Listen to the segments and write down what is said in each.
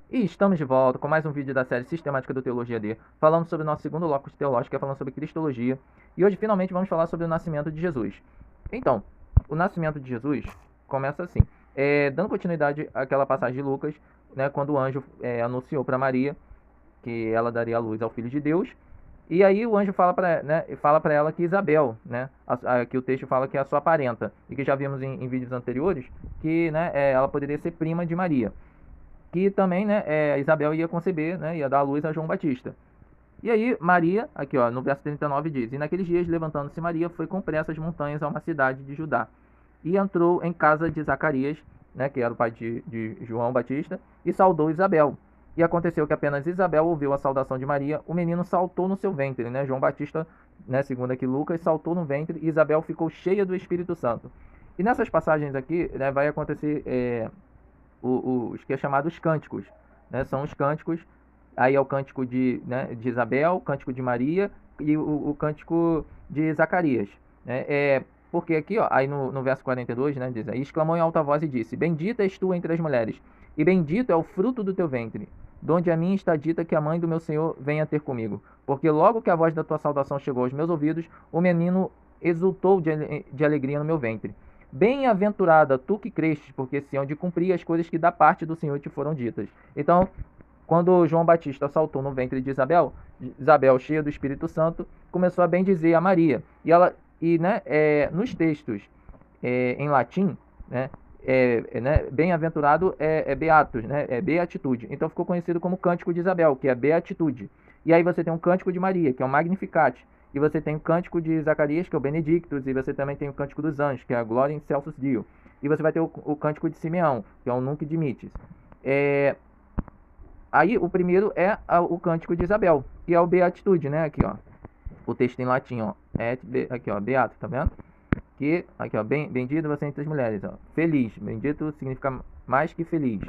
E estamos de volta com mais um vídeo da série Sistemática do Teologia D, falando sobre o nosso segundo locus teológico, que é falando sobre Cristologia. E hoje, finalmente, vamos falar sobre o nascimento de Jesus. Então, o nascimento de Jesus começa assim, dando continuidade àquela passagem de Lucas, né, quando o anjo anunciou para Maria que ela daria a luz ao Filho de Deus. E aí o anjo fala para ela que Isabel, né, que o texto fala que é a sua parenta, e que já vimos em vídeos anteriores, que né, ela poderia ser prima de Maria, que também, né, Isabel ia conceber, né, ia dar a luz a João Batista. E aí Maria, aqui ó, no verso 39 diz: E naqueles dias, levantando-se Maria, foi com pressa às montanhas a uma cidade de Judá, e entrou em casa de Zacarias, né, que era o pai de João Batista, e saudou Isabel. E aconteceu que apenas Isabel ouviu a saudação de Maria, o menino saltou no seu ventre, né, João Batista, né, segundo aqui Lucas, saltou no ventre, e Isabel ficou cheia do Espírito Santo. E nessas passagens aqui, né, vai acontecer os que é chamado os cânticos, né? São os cânticos, aí é o cântico de Isabel, o cântico de Maria e o cântico de Zacarias, né? Porque aqui, ó, aí no verso 42, né, diz aí, exclamou em alta voz e disse: Bendita és tu entre as mulheres, e bendito é o fruto do teu ventre. Donde a mim está dita que a mãe do meu Senhor venha ter comigo. Porque logo que a voz da tua saudação chegou aos meus ouvidos, o menino exultou de alegria no meu ventre. Bem-aventurada tu que crestes, porque se hão de cumprir as coisas que da parte do Senhor te foram ditas. Então, quando João Batista saltou no ventre de Isabel, Isabel, cheia do Espírito Santo, começou a bendizer a Maria. Nos textos em latim, bem-aventurado beatus, né, é beatitude. Então ficou conhecido como Cântico de Isabel, que é beatitude. E aí você tem um Cântico de Maria, que é o Magnificat. E você tem o Cântico de Zacarias, que é o Benedictus. E você também tem o Cântico dos Anjos, que é a Gloria in Excelsis Deo. E você vai ter o Cântico de Simeão, que é o Nunc Dimittis. Aí o primeiro é o Cântico de Isabel, que é o Beatitude, né? Aqui, ó. O texto em latim, ó. Aqui, ó, Beato, tá vendo? Que, aqui, ó, bendito você entre as mulheres, ó. Feliz. Bendito significa mais que feliz.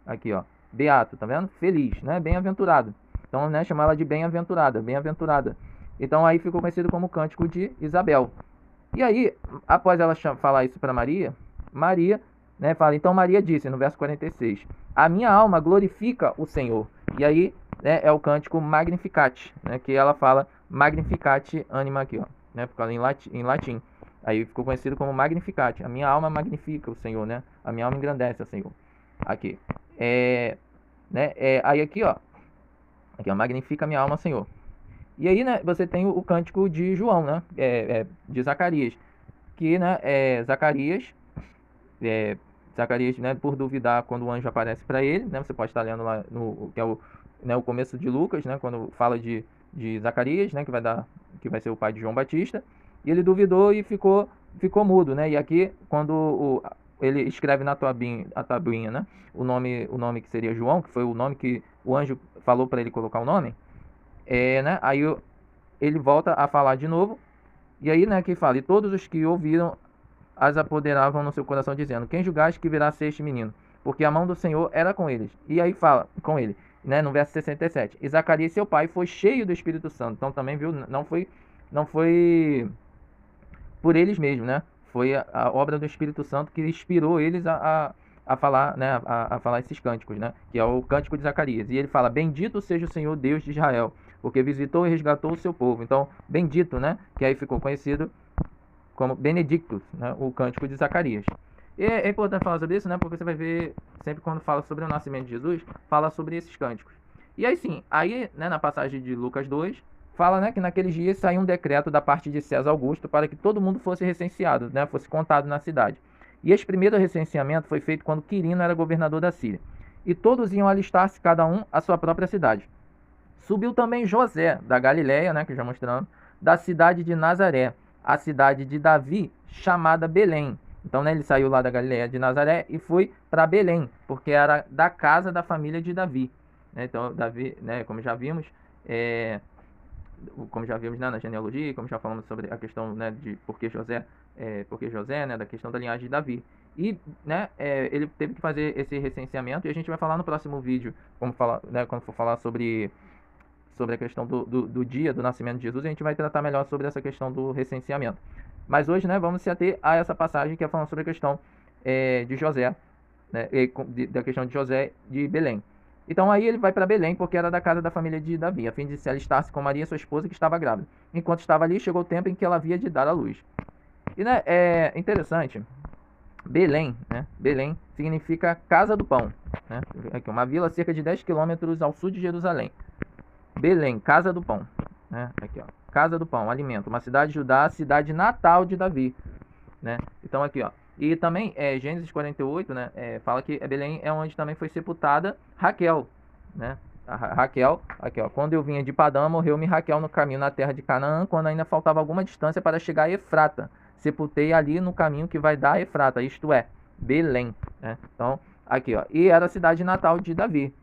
Aqui, ó. Beato, tá vendo? Feliz, né? Bem-aventurado. Então, né, chamar ela de bem-aventurada, bem-aventurada. Então, aí ficou conhecido como Cântico de Isabel. E aí, após ela falar isso para Maria, Maria, né, fala: Então Maria disse, no verso 46, a minha alma glorifica o Senhor. E aí, né, é o cântico Magnificat, né, que ela fala Magnificat anima aqui, ó, né, por causa em latim. Aí ficou conhecido como Magnificat. A minha alma magnifica o Senhor, né? A minha alma engrandece o Senhor. Aqui. Aí aqui, ó. Aqui, ó. Magnifica a minha alma, Senhor. E aí, né, você tem o cântico de João, né? De Zacarias. Que, né, Zacarias, né, por duvidar quando o anjo aparece para ele, né? Você pode estar lendo lá que é o começo de Lucas, né? Quando fala de Zacarias, né? Que vai ser o pai de João Batista. E ele duvidou e ficou mudo, né? E aqui, quando ele escreve na tabuinha, né? O nome que seria João, que foi o nome que o anjo falou para ele colocar o nome, né? Aí ele volta a falar de novo, e aí, né, que fala: E todos os que ouviram as apoderavam no seu coração, dizendo: Quem julgaste que virá ser este menino? Porque a mão do Senhor era com eles. E aí fala com ele, né, no verso 67. E Zacarias, seu pai, foi cheio do Espírito Santo. Então também, viu, não foi por eles mesmos, né? Foi a obra do Espírito Santo que inspirou eles a falar, né, a falar esses cânticos, né? Que é o cântico de Zacarias. E ele fala: Bendito seja o Senhor Deus de Israel, porque visitou e resgatou o seu povo. Então, bendito, né? Que aí ficou conhecido como Benedictus, né? O cântico de Zacarias. E é importante falar sobre isso, né? Porque você vai ver sempre quando fala sobre o nascimento de Jesus, fala sobre esses cânticos. E aí sim, aí, né, na passagem de Lucas 2, fala, né, que naqueles dias saiu um decreto da parte de César Augusto para que todo mundo fosse recenseado, né, fosse contado na cidade. E esse primeiro recenseamento foi feito quando Quirino era governador da Síria. E todos iam alistar-se, cada um à sua própria cidade. Subiu também José, da Galiléia, né, que já mostramos, da cidade de Nazaré, a cidade de Davi, chamada Belém. Então, né, ele saiu lá da Galiléia de Nazaré e foi para Belém, porque era da casa da família de Davi. Então, Davi, né, como já vimos, né, na genealogia, como já falamos sobre a questão, né, de por que José, né, da questão da linhagem de Davi. E, né, ele teve que fazer esse recenseamento, e a gente vai falar no próximo vídeo, né, quando for falar sobre a questão do dia do nascimento de Jesus, a gente vai tratar melhor sobre essa questão do recenseamento. Mas hoje, né, vamos se ater a essa passagem que é falando sobre a questão de José, né, da questão de José de Belém. Então aí ele vai para Belém, porque era da casa da família de Davi, a fim de se alistar-se com Maria, sua esposa, que estava grávida. Enquanto estava ali, chegou o tempo em que ela havia de dar à luz. E né, é interessante, Belém, né? Belém significa casa do pão, né? Aqui, uma vila a cerca de 10 quilômetros ao sul de Jerusalém. Belém, casa do pão, né? Aqui, ó, casa do pão, alimento. Uma cidade de Judá, cidade natal de Davi, né? Então aqui, ó. E também Gênesis 48, né? Fala que Belém é onde também foi sepultada Raquel, né? A Raquel, aqui, ó. Quando eu vinha de Padã, morreu-me Raquel no caminho na terra de Canaã, quando ainda faltava alguma distância para chegar a Efrata. Sepultei ali no caminho que vai dar a Efrata, isto é, Belém, né? Então, aqui, ó. E era a cidade natal de Davi.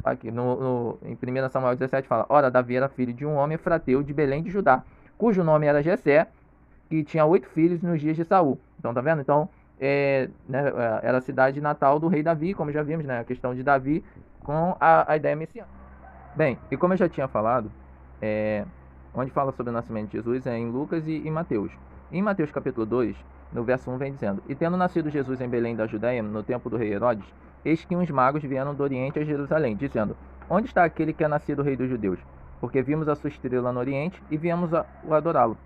Aqui em 1 Samuel 17 fala: Ora, Davi era filho de um homem efrateu de Belém de Judá, cujo nome era Jessé, que tinha 8 filhos nos dias de Saul. Então, tá vendo? Então, né, era a cidade natal do rei Davi, como já vimos, né? A questão de Davi com a ideia messiânica. Bem, e como eu já tinha falado, onde fala sobre o nascimento de Jesus é em Lucas e Mateus. Em Mateus capítulo 2, no verso 1 vem dizendo: E tendo nascido Jesus em Belém da Judéia, no tempo do rei Herodes, eis que uns magos vieram do Oriente a Jerusalém, dizendo: Onde está aquele que é nascido rei dos judeus? Porque vimos a sua estrela no Oriente e viemos o adorá-lo.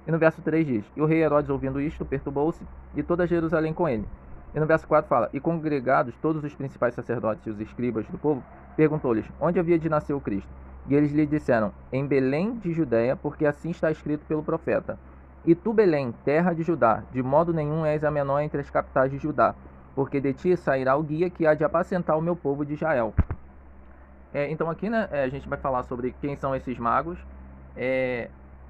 E no verso 3 diz: E o rei Herodes, ouvindo isto, perturbou-se, e toda Jerusalém com ele. E no verso 4 fala: E congregados todos os principais sacerdotes e os escribas do povo, perguntou-lhes: Onde havia de nascer o Cristo? E eles lhe disseram: Em Belém de Judéia, porque assim está escrito pelo profeta: E tu, Belém, terra de Judá, de modo nenhum és a menor entre as capitais de Judá, porque de ti sairá o guia que há de apacentar o meu povo de Israel. Então aqui, né, a gente vai falar sobre quem são esses magos,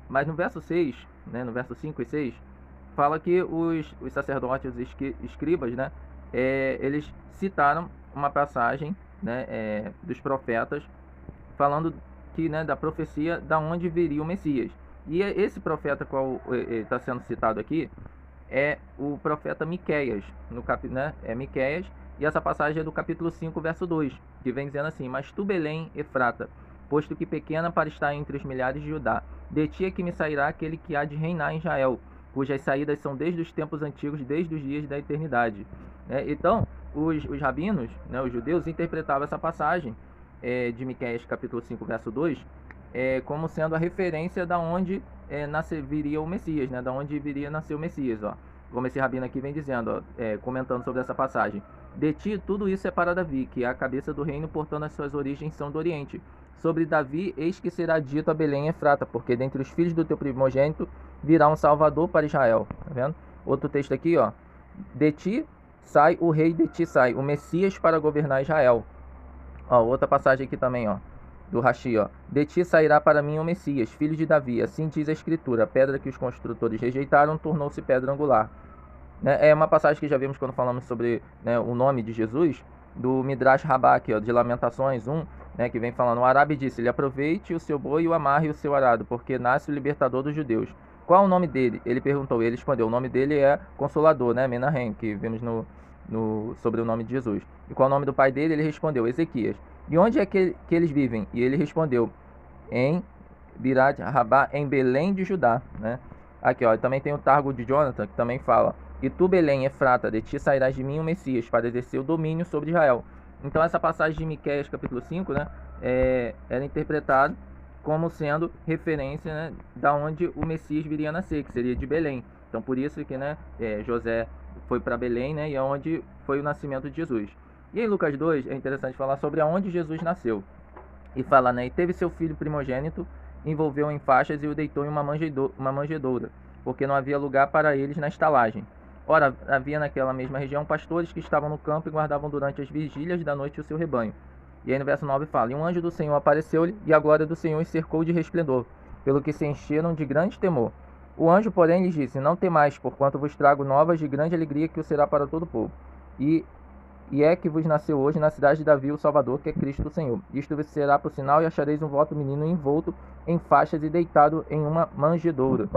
mas no verso 6, né, no verso 5 e 6, fala que os sacerdotes, os escribas, né, eles citaram uma passagem, né, dos profetas, falando que, né, da profecia da onde viria o Messias. E esse profeta qual está sendo citado aqui é o profeta Miqueias, né, Miqueias, e essa passagem é do capítulo 5, verso 2, que vem dizendo assim: Mas tu, Belém, Efrata, posto que pequena para estar entre os milhares de Judá, de ti é que me sairá aquele que há de reinar em Israel, cujas saídas são desde os tempos antigos, desde os dias da eternidade. Então, os rabinos, né, os judeus, interpretavam essa passagem de Miqueias capítulo 5, verso 2, como sendo a referência da onde viria o Messias, né, da onde viria nascer o Messias, ó. Como esse rabino aqui vem dizendo, ó, comentando sobre essa passagem: De ti tudo isso é para Davi, que é a cabeça do reino, portanto as suas origens são do Oriente. Sobre Davi, eis que será dito a Belém Efrata, porque dentre os filhos do teu primogênito virá um Salvador para Israel. Tá vendo? Outro texto aqui, ó: De ti sai o rei, de ti sai o Messias para governar Israel. Ó, outra passagem aqui também, ó, do Rashi, ó: De ti sairá para mim o Messias, filho de Davi. Assim diz a Escritura: a pedra que os construtores rejeitaram tornou-se pedra angular. Né? É uma passagem que já vimos quando falamos sobre, né, o nome de Jesus, do Midrash Rabbah, aqui, ó, de Lamentações 1, né, que vem falando: O Arabe disse-lhe: Aproveite o seu boi e o amarre o seu arado, porque nasce o libertador dos judeus. Qual o nome dele? Ele perguntou. Ele respondeu: O nome dele é Consolador, né, Menahem, que vimos sobre o nome de Jesus. E qual o nome do pai dele? Ele respondeu: Ezequias. E onde é que eles vivem? E ele respondeu: Em Birat Rabá, em Belém de Judá, né? Aqui, ó, também tem o Targo de Jonathan, que também fala: E tu, Belém, Efrata, de ti sairás de mim o Messias, para exercer o domínio sobre Israel. Então essa passagem de Miqueias capítulo 5, né, era interpretada como sendo referência, né, da onde o Messias viria a nascer, que seria de Belém. Então por isso que, né, José foi para Belém, né, e é onde foi o nascimento de Jesus. E em Lucas 2 é interessante falar sobre aonde Jesus nasceu. E fala, né, e teve seu filho primogênito, envolveu em faixas e o deitou em uma manjedoura, porque não havia lugar para eles na estalagem. Ora, havia naquela mesma região pastores que estavam no campo e guardavam durante as vigílias da noite o seu rebanho. E aí no verso 9 fala: E um anjo do Senhor apareceu-lhe, e a glória do Senhor os cercou de resplendor, pelo que se encheram de grande temor. O anjo, porém, lhes disse: Não temais, porquanto vos trago novas de grande alegria, que o será para todo o povo. E é que vos nasceu hoje na cidade de Davi o Salvador, que é Cristo o Senhor. Isto vos será por sinal, e achareis um voto menino envolto em faixas e deitado em uma manjedoura.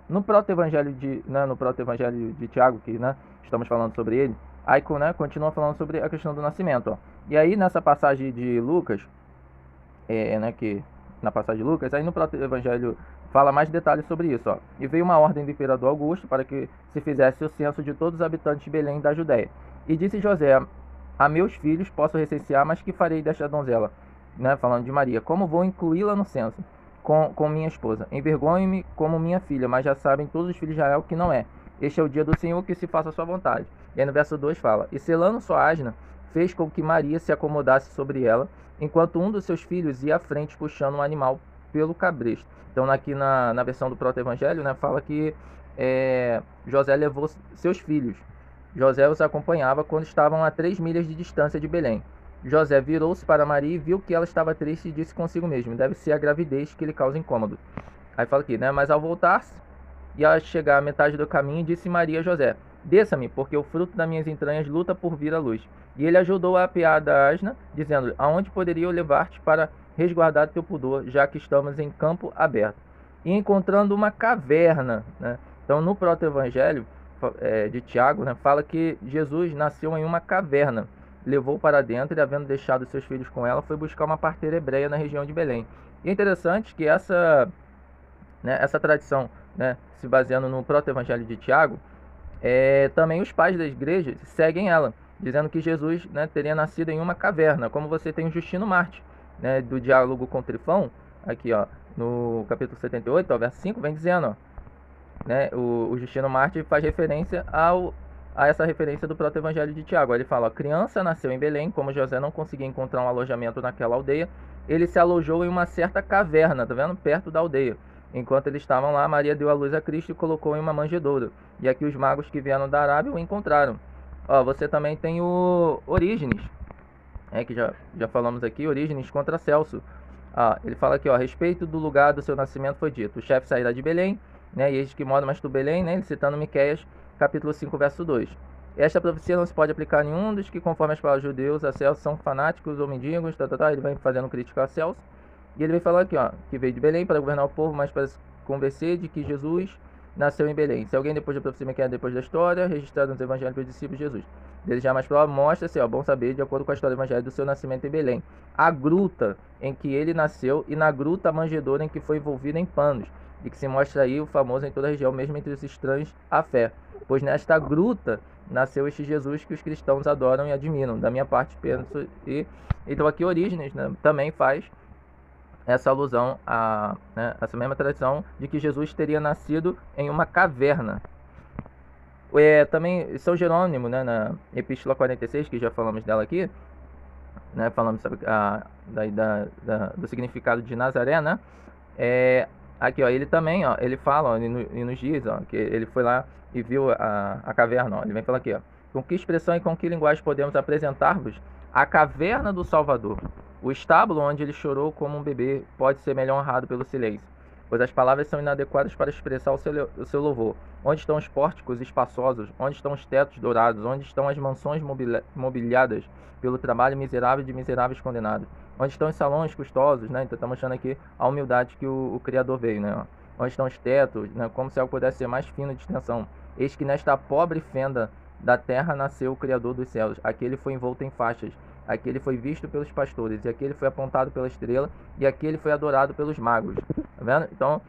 No proto-evangelho de Tiago, que, né, estamos falando sobre ele, aí, né, continua falando sobre a questão do nascimento, ó. E aí nessa passagem de Lucas, né, que na passagem de Lucas, aí no proto-evangelho fala mais detalhes sobre isso, ó. E veio uma ordem do imperador Augusto para que se fizesse o censo de todos os habitantes de Belém da Judéia. E disse José a meus filhos posso recensear, mas que farei desta donzela? Né? Falando de Maria. Como vou incluí-la no censo com minha esposa? Envergonho-me como minha filha, mas já sabem todos os filhos de Israel que não é. Este é o dia do Senhor, que se faça a sua vontade. E aí no verso 2 fala: E selando sua asna, fez com que Maria se acomodasse sobre ela, enquanto um dos seus filhos ia à frente puxando um animal pelo cabresto. Então aqui na versão do proto-evangelho, né, fala que José levou seus filhos. José os acompanhava quando estavam a 3 milhas de distância de Belém. José virou-se para Maria e viu que ela estava triste e disse consigo mesmo: deve ser a gravidez que lhe causa incômodo. Aí fala aqui, né? Mas ao voltar-se e ao chegar à metade do caminho, disse Maria a José: desça-me, porque o fruto das minhas entranhas luta por vir à luz. E ele ajudou a apear da asna, dizendo-lhe: aonde poderia eu levar-te para resguardar teu pudor, já que estamos em campo aberto? E encontrando uma caverna, né? Então no proto-evangelho de Tiago, né, fala que Jesus nasceu em uma caverna, levou para dentro e, havendo deixado seus filhos com ela, foi buscar uma parteira hebreia na região de Belém. E é interessante que essa tradição, né, se baseando no proto-evangelho de Tiago, também os pais da igreja seguem ela, dizendo que Jesus, né, teria nascido em uma caverna, como você tem o Justino Marte, né, do diálogo com Trifão, aqui ó, no capítulo 78, ó, verso 5, vem dizendo, ó, né, o Justino Marte faz referência a essa referência do proto-evangelho de Tiago. Ele fala: a criança nasceu em Belém, como José não conseguia encontrar um alojamento naquela aldeia, ele se alojou em uma certa caverna, tá vendo? Perto da aldeia. Enquanto eles estavam lá, Maria deu à luz a Cristo e colocou em uma manjedoura. E aqui os magos que vieram da Arábia o encontraram. Ó, você também tem o Orígenes, que já falamos aqui, Orígenes contra Celso. Ele fala aqui, ó, a respeito do lugar do seu nascimento foi dito: o chefe sairá de Belém, né, e eis que mora mais tu Belém, né, ele citando Miqueias, capítulo 5, verso 2. Esta profecia não se pode aplicar a nenhum dos que, conforme as palavras dos judeus, a Celso são fanáticos ou mendigos, ele vai fazendo crítica a Celso, e ele vem falar aqui, ó, que veio de Belém para governar o povo, mas para se convencer de que Jesus nasceu em Belém. Se alguém depois da profecia Miqueias, depois da história, registrada nos evangelhos pelos discípulos de Jesus, desde já mais prova, mostra-se, ó, bom saber, de acordo com a história do evangelho, do seu nascimento em Belém, a gruta em que ele nasceu e na gruta a manjedoura em que foi envolvida em panos, e que se mostra aí o famoso em toda a região, mesmo entre os estranhos à fé. Pois nesta gruta nasceu este Jesus que os cristãos adoram e admiram. Da minha parte, penso. Então aqui Orígenes, né, também faz essa alusão a, né, essa mesma tradição de que Jesus teria nascido em uma caverna. Também São Jerônimo, né, na Epístola 46, que já falamos dela aqui, né, falamos sobre do significado de Nazaré, né? Aqui, ó, ele também, ó, ele fala, ó, e nos diz, ó, que ele foi lá e viu a caverna, ó, ele vem falar aqui, ó: com que expressão e com que linguagem podemos apresentar-vos a caverna do Salvador? O estábulo onde ele chorou como um bebê pode ser melhor honrado pelo silêncio, pois as palavras são inadequadas para expressar o seu louvor. Onde estão os pórticos espaçosos? Onde estão os tetos dourados? Onde estão as mansões mobiliadas pelo trabalho miserável de miseráveis condenados? Onde estão os salões custosos, né? Então está mostrando aqui a humildade que o Criador veio, né? Onde estão os tetos, né? Como se algo pudesse ser mais fino de extensão. Eis que nesta pobre fenda da terra nasceu o Criador dos céus. Aqui ele foi envolto em faixas. Aqui ele foi visto pelos pastores. E aqui ele foi apontado pela estrela. E aqui ele foi adorado pelos magos. Tá vendo? Então,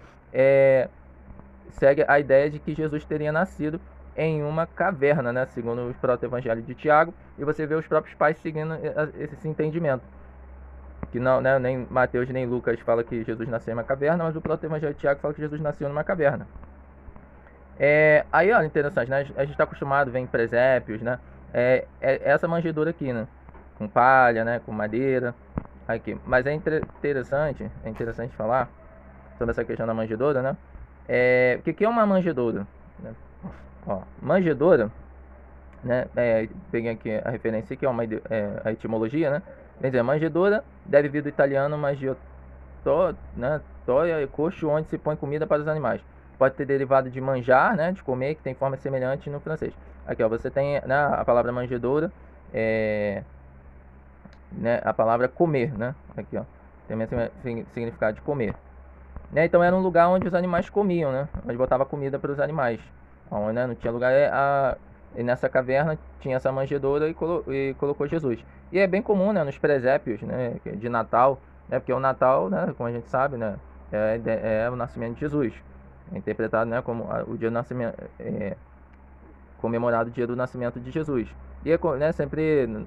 segue a ideia de que Jesus teria nascido em uma caverna, né? Segundo o proto-evangelho de Tiago. E você vê os próprios pais seguindo esse entendimento. Que não, né, nem Mateus nem Lucas fala que Jesus nasceu em uma caverna, mas o proto-evangelho de Tiago fala que Jesus nasceu numa caverna. Aí, olha, interessante, né? A gente está acostumado a ver em presépios, né? Essa manjedoura aqui, né? Com palha, né? Com madeira. Aqui. Mas é interessante falar sobre essa questão da manjedoura, né? O que é uma manjedoura? Né? Ó, manjedoura, né? Peguei aqui a referência que é a etimologia, né? Quer dizer, manjedoura deve vir do italiano mangiotto, né? Toia e coxo, onde se põe comida para os animais. Pode ter derivado de manjar, né? De comer, que tem forma semelhante no francês. Aqui, ó, você tem, né, a palavra manjedoura, né, a palavra comer, né? Aqui, ó, tem o significado de comer. Né? Então era um lugar onde os animais comiam, né? Onde botava comida para os animais. Onde, né, não tinha lugar. E nessa caverna tinha essa manjedoura e colocou Jesus. E é bem comum, né, nos presépios, né, de Natal, né, porque o Natal, né, como a gente sabe, né, é o nascimento de Jesus. É interpretado, né, como o dia do nascimento, comemorado o dia do nascimento de Jesus. E né, sempre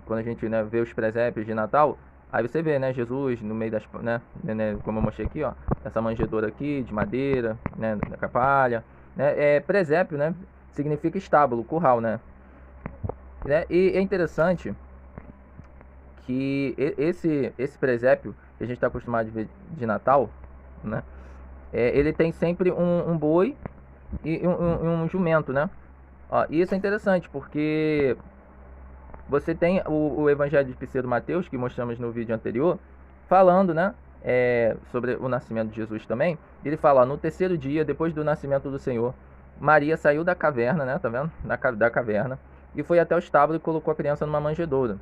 quando a gente, né, vê os presépios de Natal, aí você vê, né, Jesus no meio das, né, como eu mostrei aqui, ó, essa manjedoura aqui de madeira, né, da palha, né, presépio, né, significa estábulo, curral, né, e é interessante que esse presépio que a gente está acostumado a ver de Natal, né, ele tem sempre um boi e um jumento, né, ó, e isso é interessante porque você tem o Evangelho de Pseudo-Mateus, que mostramos no vídeo anterior, falando, né, sobre o nascimento de Jesus também. Ele fala, ó, no terceiro dia, depois do nascimento do Senhor, Maria saiu da caverna, né, tá vendo? Da caverna, e foi até o estábulo e colocou a criança numa manjedoura.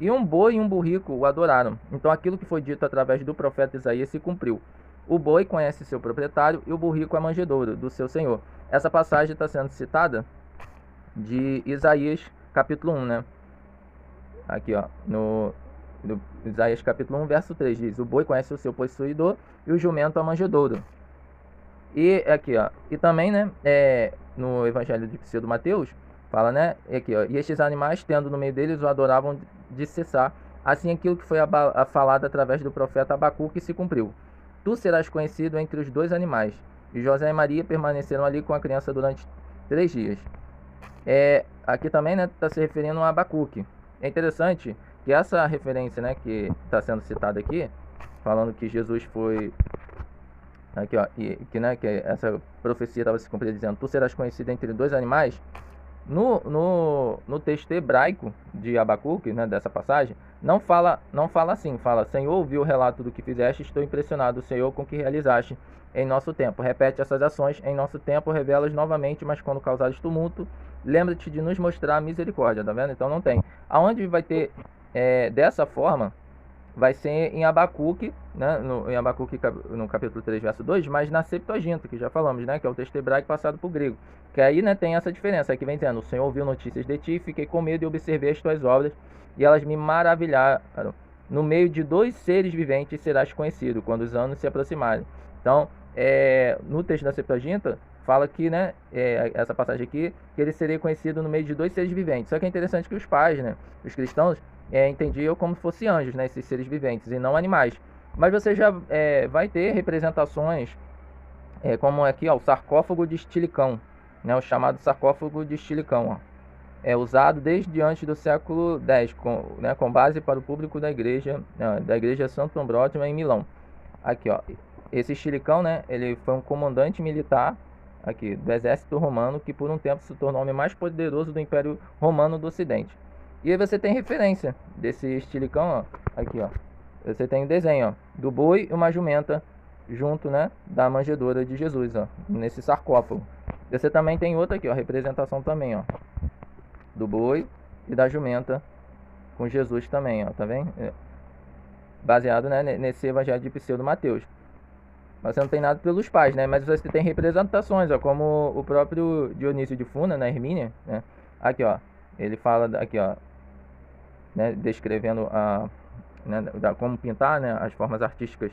E um boi e um burrico o adoraram. Então aquilo que foi dito através do profeta Isaías se cumpriu. O boi conhece seu proprietário e o burrico a manjedoura do seu senhor. Essa passagem está sendo citada de Isaías capítulo 1, né? Aqui, ó, no Isaías capítulo 1, verso 3, diz: o boi conhece o seu possuidor e o jumento a manjedoura. E aqui, ó, e também, né, no Evangelho de Pseudo-Mateus, fala, né, aqui, ó, e estes animais, tendo no meio deles, o adoravam de cessar. Assim, aquilo que foi falado através do profeta Abacuque se cumpriu. Tu serás conhecido entre os dois animais. E José e Maria permaneceram ali com a criança durante 3 dias. Aqui também, né, está se referindo a Abacuque. É interessante que essa referência, né, que está sendo citada aqui, falando que Jesus foi aqui, ó, né, que essa profecia estava se cumprindo dizendo: tu serás conhecido entre dois animais. No texto hebraico de Abacuque, né, dessa passagem, não fala assim, fala: Senhor, ouvi o relato do que fizeste, estou impressionado, Senhor, com o que realizaste em nosso tempo. Repete essas ações em nosso tempo, revela-as novamente, mas quando causares tumulto, lembra-te de nos mostrar a misericórdia, tá vendo? Então não tem. Aonde vai ter dessa forma, vai ser em Abacuque, né, em Abacuque no capítulo 3, verso 2, mas na Septuaginta, que já falamos, né, que é o texto hebraico passado para o grego. Que aí, né, tem essa diferença, aqui vem dizendo: o Senhor ouviu notícias de ti, fiquei com medo e observei as tuas obras, e elas me maravilharam. No meio de dois seres viventes serás conhecido, quando os anos se aproximarem. Então, no texto da Septuaginta, fala que, né, essa passagem aqui, que ele seria conhecido no meio de dois seres viventes. Só que é interessante que os pais, né, os cristãos, entendiam como se fossem anjos, né, esses seres viventes, e não animais. Mas você já vai ter representações, como aqui, ó, o sarcófago de Estilicão, né, o chamado sarcófago de Estilicão, ó. É usado desde antes do século X, com base para o público da igreja Santo Ambrósio em Milão. Aqui, ó, esse Estilicão, né, ele foi um comandante militar aqui do exército romano, que por um tempo se tornou o homem mais poderoso do Império Romano do Ocidente. E aí você tem referência desse estilicão, ó, aqui, ó. Você tem o desenho, ó, do boi e uma jumenta junto, né, da manjedoura de Jesus, ó, nesse sarcófago. Você também tem outra aqui, ó, representação também, ó, do boi e da jumenta com Jesus também, ó, tá vendo? Baseado, né, nesse Evangelho de Pseudo-Mateus. Mas você não tem nada pelos pais, né, mas você tem representações, ó, como o próprio Dionísio de Funa, na Hermínia, né, aqui, ó, ele fala aqui, ó, né, descrevendo como pintar, né, as formas artísticas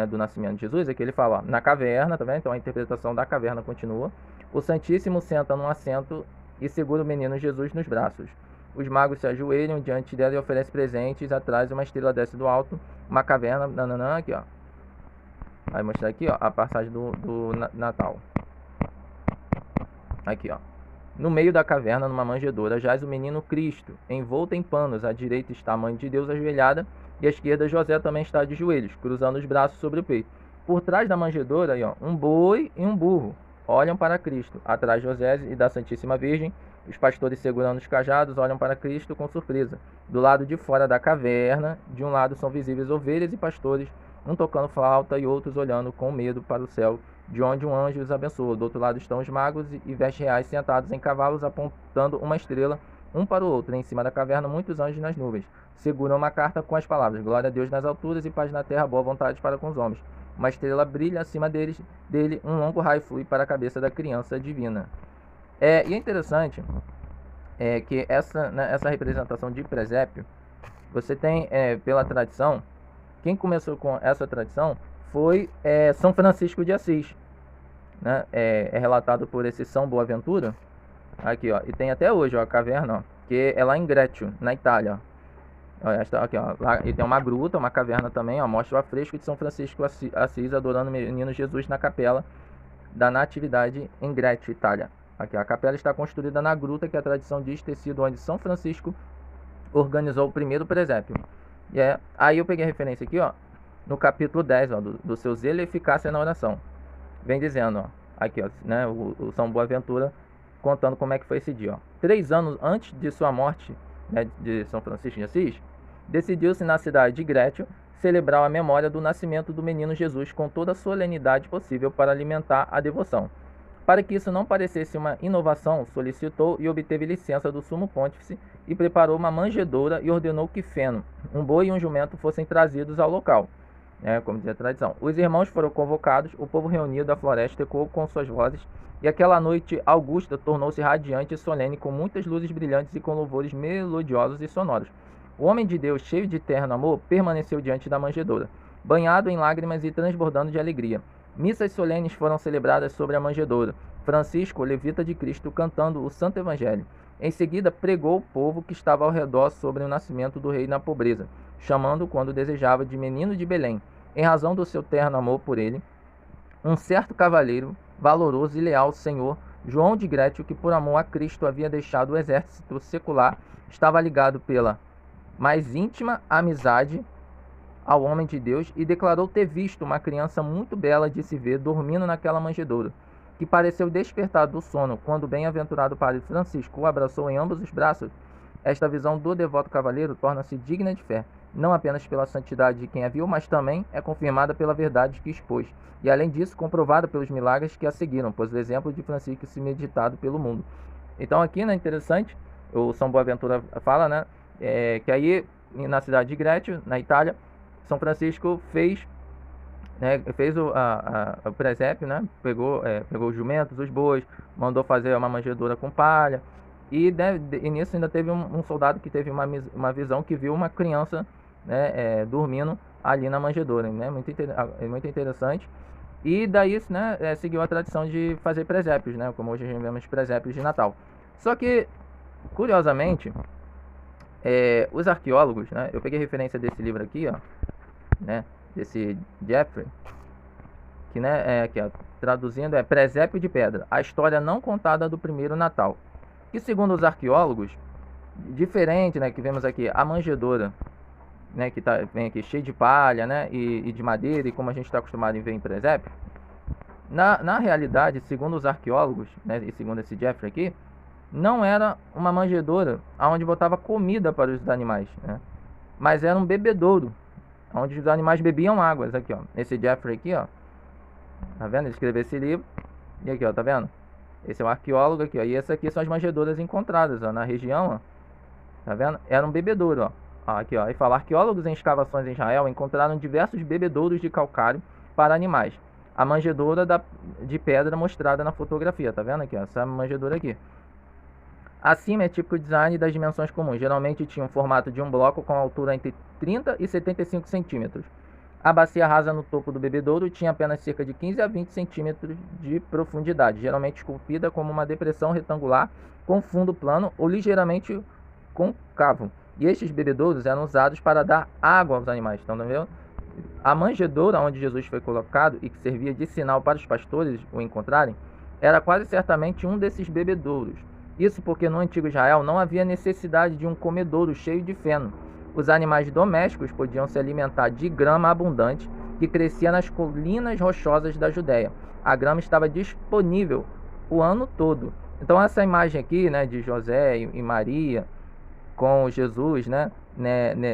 do nascimento de Jesus. Aqui ele fala, ó, na caverna, tá vendo? Então a interpretação da caverna continua. O Santíssimo senta num assento e segura o menino Jesus nos braços. Os magos se ajoelham diante dela e oferecem presentes. Atrás uma estrela desce do alto, uma caverna, nananã, aqui, ó. Vai mostrar aqui, ó, a passagem do Natal. Aqui, ó. No meio da caverna, numa manjedoura, jaz o menino Cristo, envolto em panos. À direita está a mãe de Deus ajoelhada, e à esquerda José também está de joelhos, cruzando os braços sobre o peito. Por trás da manjedoura, aí, ó, um boi e um burro olham para Cristo. Atrás José e da Santíssima Virgem, os pastores segurando os cajados olham para Cristo com surpresa. Do lado de fora da caverna, de um lado são visíveis ovelhas e pastores, um tocando flauta e outros olhando com medo para o céu, de onde um anjo os abençoa. Do outro lado estão os magos e vestes reais sentados em cavalos, apontando uma estrela um para o outro. Em cima da caverna, muitos anjos nas nuvens seguram uma carta com as palavras: glória a Deus nas alturas e paz na terra, boa vontade para com os homens. Uma estrela brilha acima dele, um longo raio flui para a cabeça da criança divina. E é interessante que essa representação de presépio, você tem, pela tradição, quem começou com essa tradição foi São Francisco de Assis, né? É relatado por esse São Boaventura, Aqui, ó. E tem até hoje, ó, a caverna, ó. Que é lá em Greccio, na Itália, ó. Esta aqui, ó. Lá, e tem uma gruta, uma caverna também, ó. Mostra o afresco de São Francisco Assis adorando o menino Jesus na capela da Natividade em Greccio, Itália. Aqui, ó, a capela está construída na gruta que a tradição diz ter sido onde São Francisco organizou o primeiro presépio. E aí eu peguei a referência aqui, ó, no capítulo 10, ó, do seu zelo e eficácia na oração. Vem dizendo, ó, aqui, ó, né, o São Boaventura contando como é que foi esse dia, ó. 3 anos antes de sua morte, né, de São Francisco de Assis, decidiu-se na cidade de Greccio celebrar a memória do nascimento do menino Jesus com toda a solenidade possível para alimentar a devoção. Para que isso não parecesse uma inovação, solicitou e obteve licença do sumo pontífice e preparou uma manjedoura e ordenou que feno, um boi e um jumento fossem trazidos ao local, como diz a tradição. Os irmãos foram convocados, o povo reunido à floresta ecoou com suas vozes, e aquela noite augusta tornou-se radiante e solene, com muitas luzes brilhantes e com louvores melodiosos e sonoros. O homem de Deus, cheio de terno amor, permaneceu diante da manjedoura, banhado em lágrimas e transbordando de alegria. Missas solenes foram celebradas sobre a manjedoura. Francisco, levita de Cristo, cantando o Santo Evangelho. Em seguida, pregou o povo que estava ao redor sobre o nascimento do rei na pobreza, chamando, quando desejava, de menino de Belém. Em razão do seu terno amor por ele, um certo cavaleiro, valoroso e leal senhor, João de Grétio, que por amor a Cristo havia deixado o exército secular, estava ligado pela mais íntima amizade ao homem de Deus e declarou ter visto uma criança muito bela de se ver dormindo naquela manjedoura, que pareceu despertar do sono quando o bem-aventurado padre Francisco o abraçou em ambos os braços. Esta visão do devoto cavaleiro torna-se digna de fé, não apenas pela santidade de quem a viu, mas também é confirmada pela verdade que expôs, e além disso comprovada pelos milagres que a seguiram, pois o exemplo de Francisco se meditado pelo mundo. Então aqui, né, interessante, o São Boaventura fala, né, que aí na cidade de Greccio, na Itália, São Francisco fez o presépio, né? Pegou os jumentos, os bois, mandou fazer uma manjedoura com palha. E nisso ainda teve um soldado que teve uma visão que viu uma criança, né, dormindo ali na manjedoura, né? Muito interessante. E daí, né, seguiu a tradição de fazer presépios, né? Como hoje a gente vemos presépios de Natal. Só que, curiosamente, os arqueólogos, né? Eu peguei referência desse livro aqui, ó, né? Desse Jeffrey, que, né, aqui, ó, traduzindo, Presépio de Pedra, a história não contada do primeiro Natal. Que segundo os arqueólogos, diferente, né, que vemos aqui, a manjedoura, né, que vem aqui cheia de palha, né, e de madeira, e como a gente está acostumado em ver em presépio, na realidade, segundo os arqueólogos, né, e segundo esse Jeffrey aqui, não era uma manjedoura onde botava comida para os animais, né, mas era um bebedouro, onde os animais bebiam águas. Aqui, ó, esse Jeffrey aqui, ó, tá vendo? Ele escreveu esse livro, e aqui, ó, tá vendo? Esse é um arqueólogo aqui, ó, e essas aqui são as manjedouras encontradas, ó, na região, ó, tá vendo? Era um bebedouro, ó. Aqui, ó, e fala, arqueólogos em escavações em Israel encontraram diversos bebedouros de calcário para animais. A manjedoura de pedra mostrada na fotografia, tá vendo aqui, ó, essa manjedoura aqui. Acima é típico design das dimensões comuns, geralmente tinha um formato de um bloco com altura entre 30 e 75 centímetros. A bacia rasa no topo do bebedouro tinha apenas cerca de 15 a 20 centímetros de profundidade, geralmente esculpida como uma depressão retangular com fundo plano ou ligeiramente côncavo. E estes bebedouros eram usados para dar água aos animais, estão vendo? A manjedoura onde Jesus foi colocado e que servia de sinal para os pastores o encontrarem, era quase certamente um desses bebedouros. Isso porque no antigo Israel não havia necessidade de um comedouro cheio de feno. Os animais domésticos podiam se alimentar de grama abundante que crescia nas colinas rochosas da Judéia. A grama estava disponível o ano todo. Então essa imagem aqui, né, de José e Maria com Jesus, né,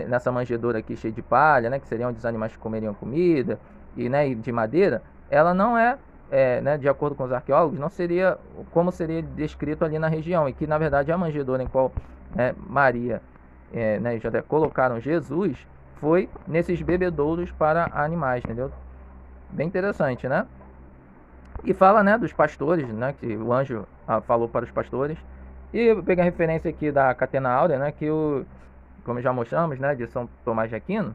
nessa manjedoura aqui cheia de palha, né, que seriam onde os animais comeriam comida e, né, e de madeira, ela não né, de acordo com os arqueólogos, não seria como seria descrito ali na região, e que na verdade a manjedoura em qual Maria né, e José colocaram Jesus foi nesses bebedouros para animais, entendeu? Bem interessante, né? E fala, né, dos pastores, né, que o anjo falou para os pastores. E eu peguei a referência aqui da Catena Áurea, né, que como já mostramos, né, de São Tomás de Aquino.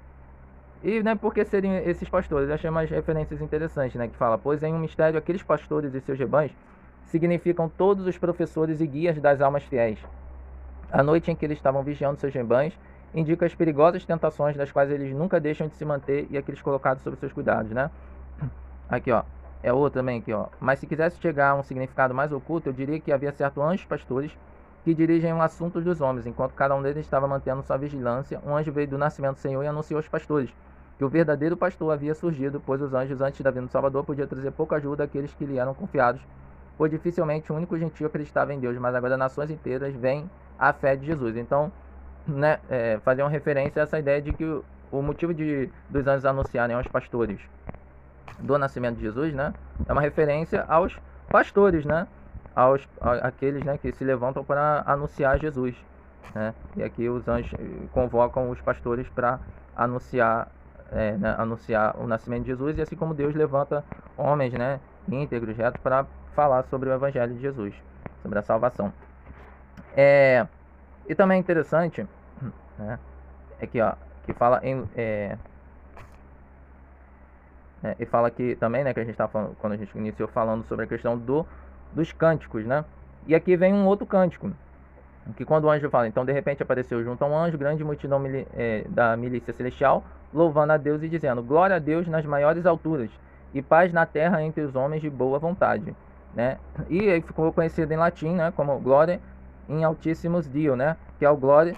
E, né, por que seriam esses pastores? Eu achei umas referências interessantes, né, que fala, pois em um mistério aqueles pastores e seus rebanhos significam todos os professores e guias das almas fiéis. A noite em que eles estavam vigiando seus rebanhos indica as perigosas tentações das quais eles nunca deixam de se manter e aqueles colocados sob seus cuidados, né? Aqui, ó, é outro também aqui, ó. Mas se quisesse chegar a um significado mais oculto, eu diria que havia certos anjos pastores que dirigem os assuntos dos homens, enquanto cada um deles estava mantendo sua vigilância. Um anjo veio do nascimento do Senhor e anunciou aos pastores que o verdadeiro pastor havia surgido, pois os anjos, antes da vinda do Salvador, podiam trazer pouca ajuda àqueles que lhe eram confiados, pois dificilmente o único gentio acreditava em Deus, mas agora nações inteiras vêm à fé de Jesus. Então, né, fazer uma referência a essa ideia de que o motivo dos anjos anunciarem aos pastores do nascimento de Jesus, né, é uma referência aos pastores, né, aqueles, né, que se levantam para anunciar Jesus, né, e aqui os anjos convocam os pastores para anunciar, né, anunciar o nascimento de Jesus, e assim como Deus levanta homens, né, íntegros, retos, para falar sobre o Evangelho de Jesus, sobre a salvação. E também é interessante, né, aqui, ó, que fala e fala aqui também, né, que a gente estava falando, quando a gente iniciou falando sobre a questão dos cânticos, né? E aqui vem um outro cântico, que quando o anjo fala, então de repente apareceu junto a um anjo, grande multidão da milícia celestial, louvando a Deus e dizendo, glória a Deus nas maiores alturas, e paz na terra entre os homens de boa vontade, né? E ele ficou conhecido em latim, né, como glória in altissimos Deo, né? Que é o glória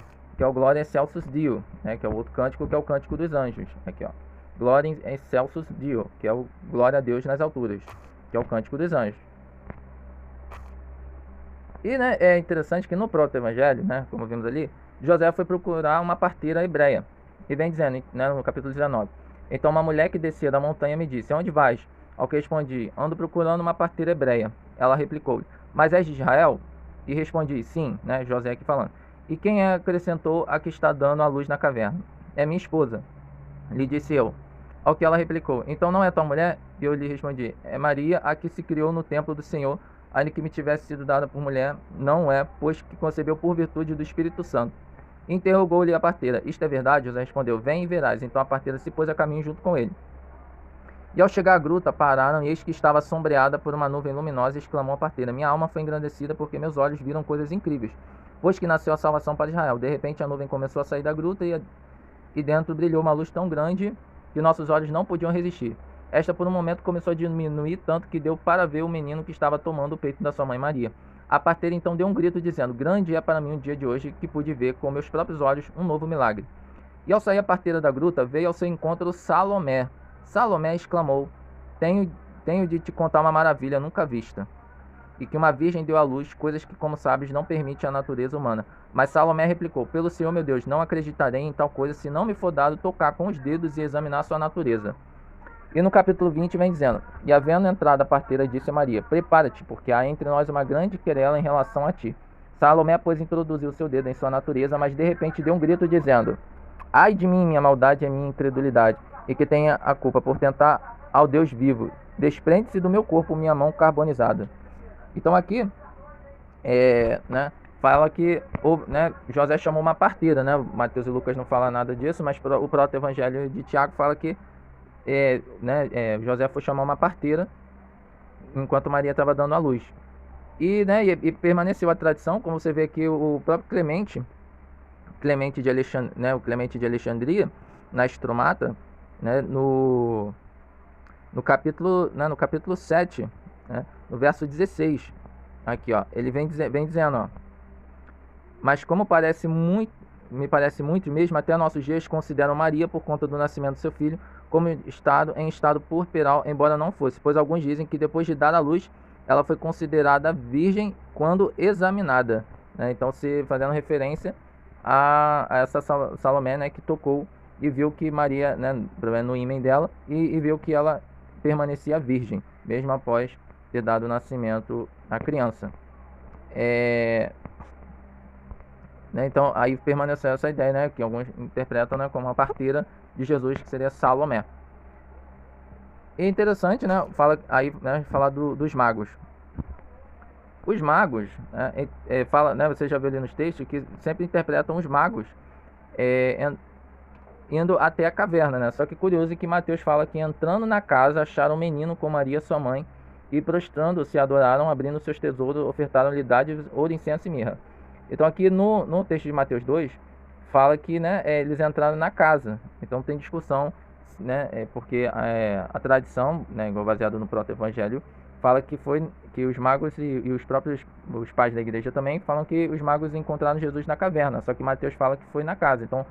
excelsus Deo, né? Que é o outro cântico, que é o cântico dos anjos, aqui, ó. Glória in excelsus Deo, que é o glória a Deus nas alturas, que é o cântico dos anjos. E, né, é interessante que no proto-evangelho, né, como vimos ali, José foi procurar uma parteira hebreia. E vem dizendo, né, no capítulo 19, então uma mulher que descia da montanha me disse, onde vais? Ao que respondi, ando procurando uma parteira hebreia. Ela replicou, mas és de Israel? E respondi, sim, né, José aqui falando. E quem acrescentou a que está dando a luz na caverna? É minha esposa. Lhe disse eu. Ao que ela replicou, então não é tua mulher? E eu lhe respondi, é Maria, a que se criou no templo do Senhor, ainda que me tivesse sido dada por mulher, não é, pois que concebeu por virtude do Espírito Santo. Interrogou-lhe a parteira, isto é verdade? José respondeu, vem e verás. Então a parteira se pôs a caminho junto com ele. E ao chegar à gruta, pararam, e eis que estava sombreada por uma nuvem luminosa, e exclamou a parteira, minha alma foi engrandecida, porque meus olhos viram coisas incríveis, pois que nasceu a salvação para Israel. De repente a nuvem começou a sair da gruta, e dentro brilhou uma luz tão grande que nossos olhos não podiam resistir. Esta por um momento começou a diminuir tanto que deu para ver o menino que estava tomando o peito da sua mãe Maria. A parteira então deu um grito dizendo, grande é para mim o dia de hoje que pude ver com meus próprios olhos um novo milagre. E ao sair a parteira da gruta, veio ao seu encontro Salomé. Salomé exclamou, tenho de te contar uma maravilha nunca vista. E que uma virgem deu à luz, coisas que, como sabes, não permite a natureza humana. Mas Salomé replicou, pelo Senhor meu Deus, não acreditarei em tal coisa se não me for dado tocar com os dedos e examinar sua natureza. E no capítulo 20 vem dizendo, e havendo entrado a parteira, disse a Maria, prepara-te, porque há entre nós uma grande querela em relação a ti. Salomé, pois, introduziu seu dedo em sua natureza, mas de repente deu um grito dizendo, ai de mim, minha maldade e minha incredulidade, e que tenha a culpa por tentar ao Deus vivo. Desprende-se do meu corpo minha mão carbonizada. Então aqui, né, fala que né, José chamou uma parteira, né? Mateus e Lucas não falam nada disso, mas o proto-evangelho de Tiago fala que José foi chamar uma parteira enquanto Maria estava dando à luz. E permaneceu a tradição, como você vê aqui, o próprio Clemente de Alexandria, né, o Clemente de Alexandria, na Estromata, né, no capítulo 7, né, no verso 16, aqui, ó, ele vem dizendo, ó, mas como me parece muito, mesmo até nossos dias consideram Maria, por conta do nascimento do seu filho, como em estado puerperal, embora não fosse, pois alguns dizem que depois de dar à luz, ela foi considerada virgem quando examinada, né? Então, se fazendo referência a essa Salomé, né, que tocou e viu que Maria, né, no ímen dela, e viu que ela permanecia virgem, mesmo após ter dado nascimento à criança. Né, então, aí permaneceu essa ideia, né, que alguns interpretam, né, como a parteira de Jesus, que seria Salomé. E é interessante, né, falar dos magos. Os magos, né, você já viu ali nos textos, que sempre interpretam os magos indo até a caverna, né? Só que curioso que Mateus fala que entrando na casa acharam um menino com Maria, sua mãe, e prostrando-se adoraram, abrindo seus tesouros, ofertaram-lhe dádivas, ouro, incenso e mirra. Então aqui no texto de Mateus 2, fala que, né, eles entraram na casa. Então tem discussão, né, porque a tradição, né, baseada no proto-evangelho, fala que foi que os magos e os pais da igreja também falam que os magos encontraram Jesus na caverna, só que Mateus fala que foi na casa. Então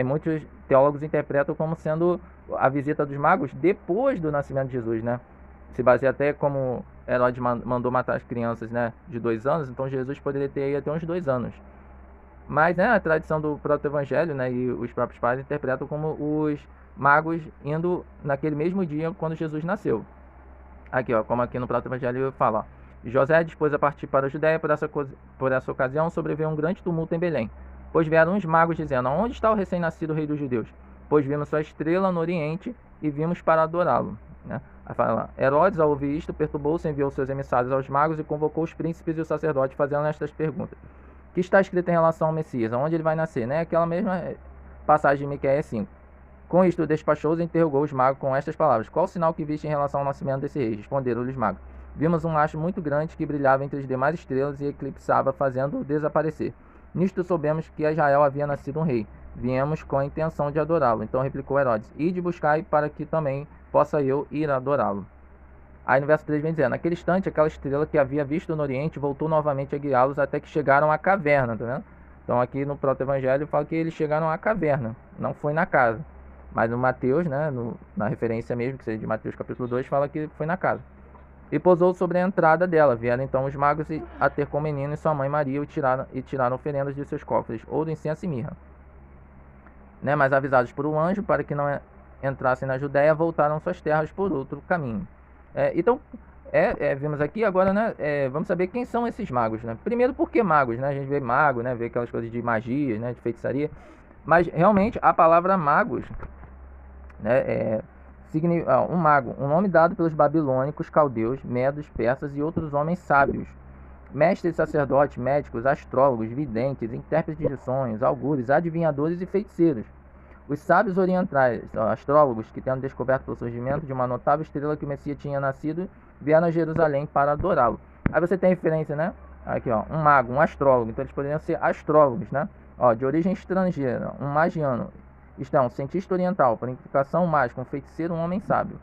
muitos teólogos interpretam como sendo a visita dos magos depois do nascimento de Jesus, né? Se baseia até como Herodes mandou matar as crianças, né, de 2 anos, então Jesus poderia ter aí até uns 2 anos. Mas, né, a tradição do proto-evangelho, né, e os próprios pais interpretam como os magos indo naquele mesmo dia quando Jesus nasceu. Aqui, ó, como aqui no proto-evangelho fala, ó, José dispôs a partir para a Judéia, por essa ocasião sobreveio um grande tumulto em Belém, pois vieram uns magos dizendo, onde está o recém-nascido rei dos judeus? Pois vimos sua estrela no oriente e vimos para adorá-lo. Né? Aí fala lá, Herodes, ao ouvir isto, perturbou-se, enviou seus emissários aos magos e convocou os príncipes e os sacerdotes, fazendo estas perguntas. O que está escrito em relação ao Messias? Onde ele vai nascer? Né? Aquela mesma passagem de Miqueias 5. Com isto, despachou-os e interrogou os magos com estas palavras. Qual o sinal que viste em relação ao nascimento desse rei? Responderam-lhe os magos. Vimos um astro muito grande que brilhava entre as demais estrelas e eclipsava, fazendo-o desaparecer. Nisto soubemos que a Israel havia nascido um rei. Viemos com a intenção de adorá-lo. Então replicou Herodes, ide buscai para que também possa eu ir adorá-lo. Aí no verso 3 vem dizendo, naquele instante, aquela estrela que havia visto no Oriente voltou novamente a guiá-los até que chegaram à caverna, tá vendo? Então aqui no proto-evangelho fala que eles chegaram à caverna, não foi na casa. Mas no Mateus, né, na referência mesmo, que seja de Mateus capítulo 2, fala que foi na casa. E pousou sobre a entrada dela. Vieram então os magos a ter com o menino e sua mãe Maria e tiraram oferendas de seus cofres, ouro, incenso e mirra. Né, mas avisados por um anjo para que não entrassem na Judéia, voltaram suas terras por outro caminho. Então, vimos aqui agora, né, vamos saber quem são esses magos, né? Primeiro, por que magos, né? A gente vê mago, né, vê aquelas coisas de magia, né, de feitiçaria, mas realmente a palavra magos, né, um mago, um nome dado pelos babilônicos, caldeus, medos, persas e outros homens sábios, mestres, sacerdotes, médicos, astrólogos, videntes, intérpretes de sonhos, augures, adivinhadores e feiticeiros. Os sábios orientais, astrólogos, que tendo descoberto o surgimento de uma notável estrela que o Messias tinha nascido, vieram a Jerusalém para adorá-lo. Aí você tem referência, né? Aqui, ó, um mago, um astrólogo. Então eles poderiam ser astrólogos, né? Ó, de origem estrangeira, um magiano. Isto é, um cientista oriental, por implicação mágica, um feiticeiro, um homem sábio.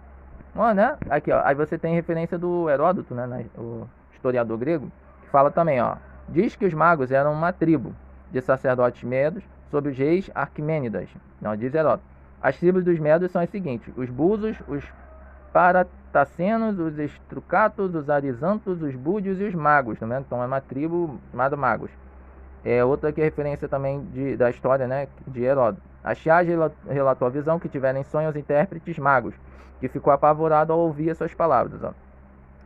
Ó, né? Aqui, ó, aí você tem referência do Heródoto, né? O historiador grego, que fala também, ó. Diz que os magos eram uma tribo de sacerdotes medos, sobre os reis Arquimênidas. Não, diz Heródoto. As tribos dos medos são as seguintes: os busos, os paratacenos, os estrucatos, os arizantos, os búdios e os magos. Tá vendo? Então é uma tribo chamada magos. Outra que é referência também da história, né, de Heródoto. Astiage relatou a visão que tiveram em sonho os intérpretes magos, que ficou apavorado ao ouvir as suas palavras.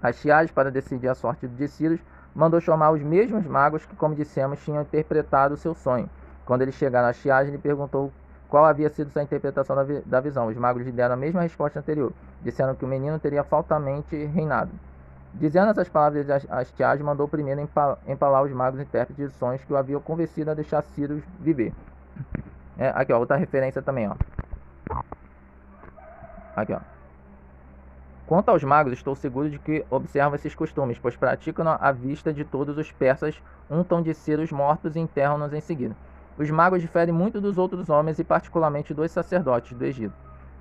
Astiage, para decidir a sorte de Círios, mandou chamar os mesmos magos que, como dissemos, tinham interpretado o seu sonho. Quando eles chegaram a Astiage, ele perguntou qual havia sido sua interpretação da visão. Os magos lhe deram a mesma resposta anterior. Disseram que o menino teria falsamente reinado. Dizendo essas palavras, Astiage mandou primeiro empalar os magos intérpretes de sonhos que o haviam convencido a deixar Círios viver. Aqui, ó, outra referência também, ó. Aqui, ó. Quanto aos magos, estou seguro de que observam esses costumes, pois praticam à vista de todos os persas, untam de cera os mortos e enterram-nos em seguida. Os magos diferem muito dos outros homens e particularmente dos sacerdotes do Egito.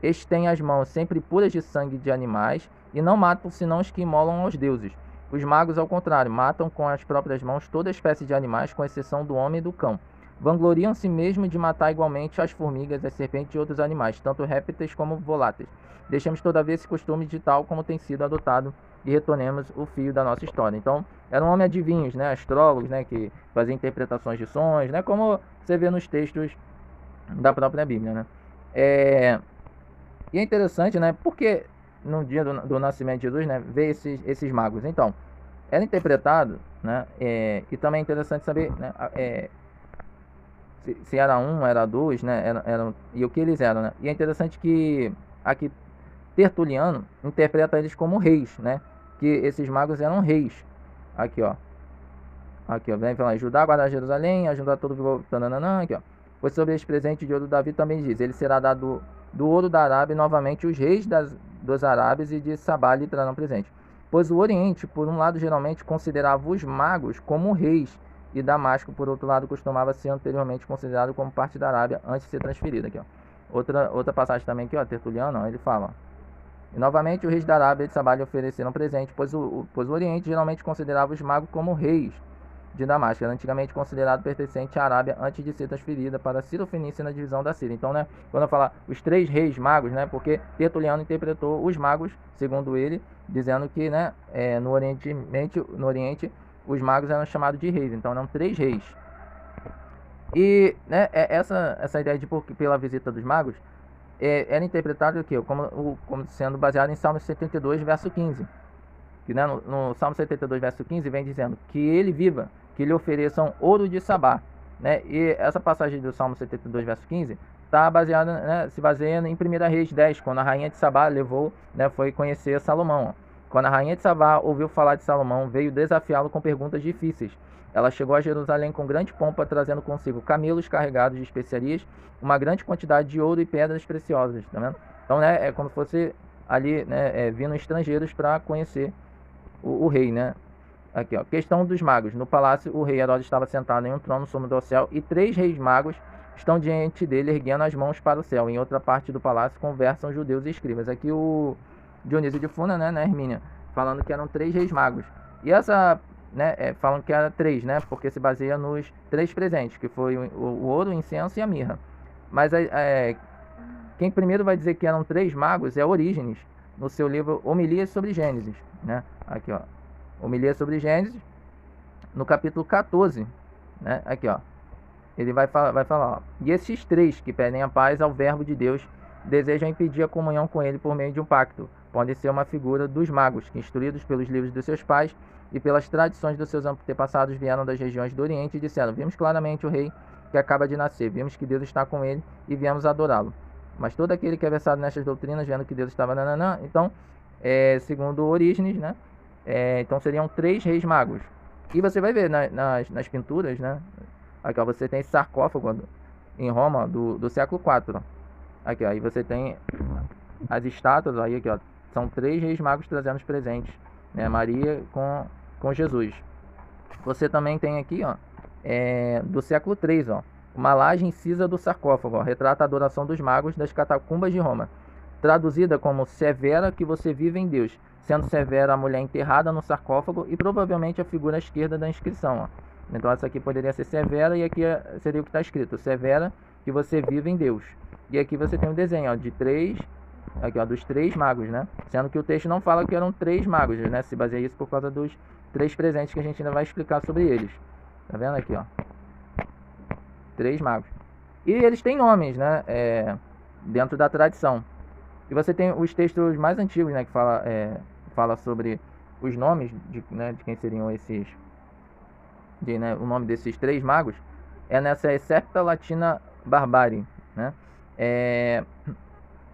Estes têm as mãos sempre puras de sangue de animais e não matam senão os que imolam aos deuses. Os magos, ao contrário, matam com as próprias mãos toda espécie de animais, com exceção do homem e do cão. Vangloriam-se mesmo de matar igualmente as formigas, as serpentes e outros animais, tanto répteis como voláteis. Deixemos todavia esse costume de tal como tem sido adotado e retornemos o fio da nossa história. Então, eram homens adivinhos, né, astrólogos, né, que faziam interpretações de sonhos, né, como você vê nos textos da própria Bíblia, né. E é interessante, né, porque no dia do nascimento de Jesus, né, ver esses magos. Então, era interpretado, né, e também é interessante saber, né, se era um, era dois, né, e o que eles eram, né. E é interessante que aqui Tertuliano interpreta eles como reis, né, que esses magos eram reis. Aqui, ó. Aqui, ó, vem falar, Judá guardar Jerusalém, ajudar todo o vigor, tananana, aqui, ó. Pois sobre esse presente de ouro, Davi também diz, ele será dado do ouro da Arábia, e novamente os reis dos árabes e de Sabá lhe trarão presente. Pois o Oriente, por um lado, geralmente considerava os magos como reis, e Damasco, por outro lado, costumava ser anteriormente considerado como parte da Arábia antes de ser transferida. Aqui, ó. Outra passagem também aqui, ó, Tertuliano, ó, ele fala, ó, e novamente os reis da Arábia de Sabá lhe ofereceram presente, pois o Oriente geralmente considerava os magos como reis de Damasco, era antigamente considerado pertencente à Arábia antes de ser transferida para a Ciro-Fenícia na divisão da Síria. Então, né, quando eu falar os 3 reis magos, né, porque Tertuliano interpretou os magos, segundo ele, dizendo que, né, no Oriente os magos eram chamados de reis, então eram 3 reis. E, né, essa ideia de pela visita dos magos era interpretado o quê? Como sendo baseado em Salmo 72, verso 15. Que, né, no Salmo 72, verso 15, vem dizendo que ele viva, que lhe ofereçam ouro de Sabá. Né? E essa passagem do Salmo 72, verso 15, está baseada, né, se baseia em 1 Reis 10, quando a rainha de Sabá foi conhecer Salomão. Ó. Quando a rainha de Sabá ouviu falar de Salomão, veio desafiá-lo com perguntas difíceis. Ela chegou a Jerusalém com grande pompa, trazendo consigo camelos carregados de especiarias, uma grande quantidade de ouro e pedras preciosas. Tá vendo? Então, né, é como se fosse ali, né, vindo estrangeiros para conhecer o rei, né? Aqui, ó. Questão dos magos. No palácio, o rei Herodes estava sentado em um trono sob do céu e 3 reis magos estão diante dele, erguendo as mãos para o céu. Em outra parte do palácio, conversam judeus e escribas. Aqui o Dionísio de Funa, né, Hermínia, falando que eram 3 reis magos. E essa, né, falam que era 3, né, porque se baseia nos 3 presentes, que foi o ouro, o incenso e a mirra. Mas quem primeiro vai dizer que eram 3 magos é Orígenes, no seu livro Homilias sobre Gênesis, né? Aqui, ó. Homilias sobre Gênesis, no capítulo 14, né? Aqui, ó. Ele vai falar, ó. E esses 3 que pedem a paz ao verbo de Deus desejam impedir a comunhão com ele por meio de um pacto. Podem ser uma figura dos magos, que, instruídos pelos livros dos seus pais e pelas tradições dos seus antepassados, vieram das regiões do Oriente e disseram: vimos claramente o rei que acaba de nascer, vimos que Deus está com ele e viemos adorá-lo. Mas todo aquele que é versado nestas doutrinas, vendo que Deus estava... Então, segundo Orígenes, né? Então seriam 3 reis magos. E você vai ver nas pinturas, né? Aqui, ó, você tem esse sarcófago em Roma do século IV. Aqui, ó, aí você tem as estátuas, aí, aqui, ó, são 3 reis magos trazendo os presentes, né? Maria com Jesus. Você também tem aqui, ó, do século III, ó, uma laje incisa do sarcófago, ó, retrata a adoração dos magos das catacumbas de Roma, traduzida como Severa que você vive em Deus, sendo Severa a mulher enterrada no sarcófago e provavelmente a figura à esquerda da inscrição. Ó. Então essa aqui poderia ser Severa e aqui seria o que está escrito, Severa que você vive em Deus. E aqui você tem um desenho, ó, de 3, aqui, ó, dos 3 magos, né? Sendo que o texto não fala que eram 3 magos, né? Se baseia isso por causa dos 3 presentes que a gente ainda vai explicar sobre eles. Tá vendo aqui, ó? 3 magos. E eles têm nomes, né? Dentro da tradição. E você tem os textos mais antigos, né? Que fala sobre os nomes de quem seriam esses... né, o nome desses 3 magos. É nessa Septa Latina Barbari, né?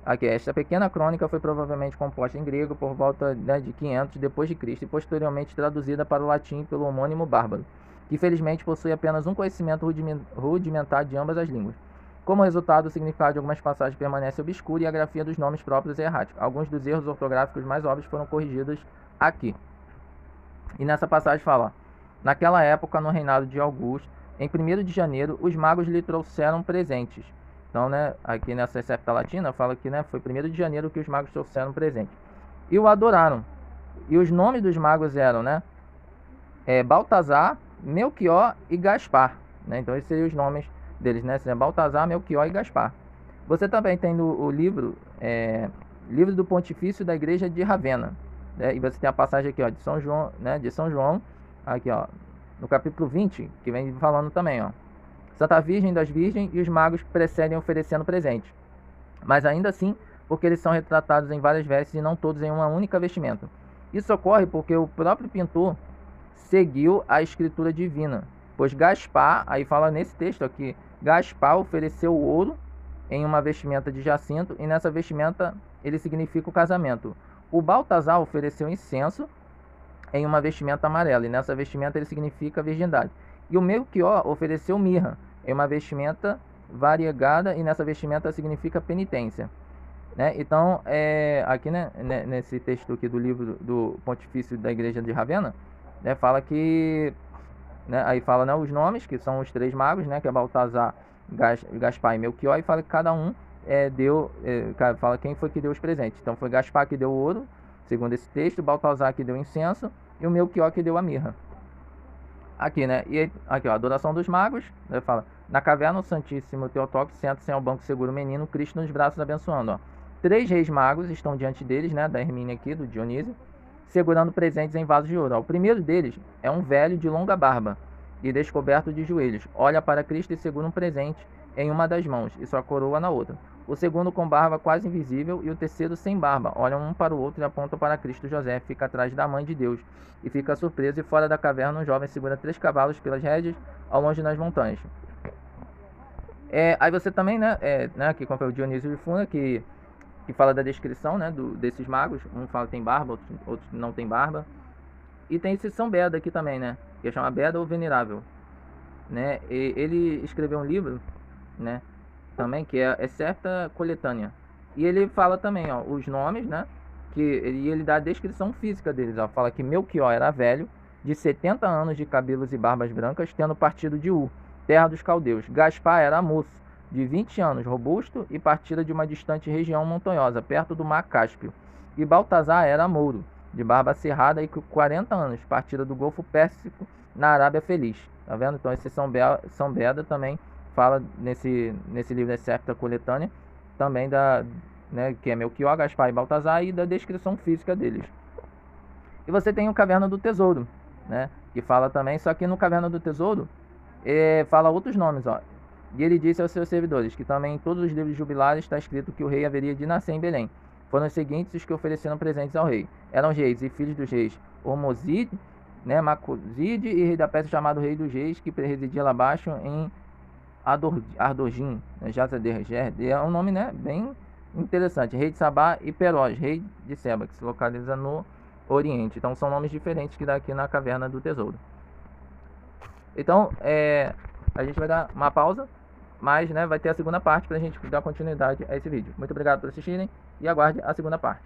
Aqui, esta pequena crônica foi provavelmente composta em grego por volta, né, de 500 depois de Cristo e posteriormente traduzida para o latim pelo homônimo bárbaro, que felizmente possui apenas um conhecimento rudimentar de ambas as línguas. Como resultado, o significado de algumas passagens permanece obscuro e a grafia dos nomes próprios é errática. Alguns dos erros ortográficos mais óbvios foram corrigidos aqui. E nessa passagem fala: naquela época, no reinado de Augusto, em 1º de janeiro, os magos lhe trouxeram presentes. Então, né, aqui nessa Septa Latina fala que, né, foi 1º de janeiro que os magos trouxeram presentes. E o adoraram. E os nomes dos magos eram, né, Baltazar, Melquior e Gaspar, né? Então esses seriam os nomes deles, né? Baltazar, Melquior e Gaspar. Você também tem o livro do Pontifício da Igreja de Ravenna, né? E você tem a passagem aqui, ó, de São João, né? De São João, aqui, ó, no capítulo 20, que vem falando também, ó, Santa Virgem das Virgens e os magos precedem oferecendo presentes, mas ainda assim, porque eles são retratados em várias vestes e não todos em uma única vestimenta. Isso ocorre porque o próprio pintor seguiu a escritura divina, pois Gaspar, aí fala nesse texto aqui, Gaspar ofereceu ouro em uma vestimenta de jacinto, e nessa vestimenta ele significa o casamento. O Baltazar ofereceu incenso em uma vestimenta amarela, e nessa vestimenta ele significa a virgindade. E o Melquior ofereceu mirra em uma vestimenta variegada, e nessa vestimenta significa penitência. né? Então, aqui, né, nesse texto aqui do livro do Pontifício da Igreja de Ravenna, né, fala que, né, aí fala, né, os nomes, que são os três magos, né, que é Baltazar, Gaspar e Melchior, e fala que cada um fala quem foi que deu os presentes. Então foi Gaspar que deu o ouro, segundo esse texto, Baltazar que deu o incenso e o Melchior que deu a mirra. Aqui, né? E aqui, ó, adoração dos magos, né, fala, na caverna o Santíssimo Teotocos senta-se ao banco seguro o menino, Cristo nos braços abençoando, ó. 3 reis magos estão diante deles, né, da Hermínia aqui, do Dionísio, segurando presentes em vasos de ouro. Ó. O primeiro deles é um velho de longa barba e descoberto de joelhos. Olha para Cristo e segura um presente em uma das mãos e sua coroa na outra. O segundo com barba quase invisível e o terceiro sem barba. Olham um para o outro e apontam para Cristo. José fica atrás da mãe de Deus e fica surpreso, e fora da caverna um jovem segura 3 cavalos pelas rédeas ao longe nas montanhas. Aí você também, né, aqui como foi o Dionísio de Funa, que fala da descrição, né, desses magos. Um fala que tem barba, outros não tem barba. E tem esse São Beda aqui também, né, que chama Beda ou Venerável, né. E ele escreveu um livro, né, também, que é Certa Coletânea. E ele fala também, ó, os nomes, né, ele dá a descrição física deles, ó. Fala que Melchior era velho, de 70 anos, de cabelos e barbas brancas, tendo partido de Ur, terra dos caldeus. Gaspar era moço, de 20 anos, robusto e partira de uma distante região montanhosa, perto do mar Cáspio. E Baltazar era mouro, de barba cerrada e com 40 anos, partira do Golfo Pérsico, na Arábia Feliz. Tá vendo? Então esse São Beda também fala nesse livro, Certa Coletânea, também né, que é Melchior, Gaspar e Baltazar, e da descrição física deles. E você tem o Caverna do Tesouro, né, que fala também, só que no Caverna do Tesouro fala outros nomes, ó. E ele disse aos seus servidores que também em todos os livros jubilares está escrito que o rei haveria de nascer em Belém. Foram os seguintes os que ofereceram presentes ao rei. Eram os reis e filhos dos reis Ormozide, né, Macozide, e rei da Pérsia chamado Rei dos Reis, que residia lá abaixo em Ardogim, né, é um nome, né, bem interessante. Rei de Sabá e Perós, rei de Seba, que se localiza no Oriente. Então são nomes diferentes que dá aqui na Caverna do Tesouro. Então, a gente vai dar uma pausa, mas, né, vai ter a segunda parte para a gente dar continuidade a esse vídeo. Muito obrigado por assistirem e aguarde a segunda parte.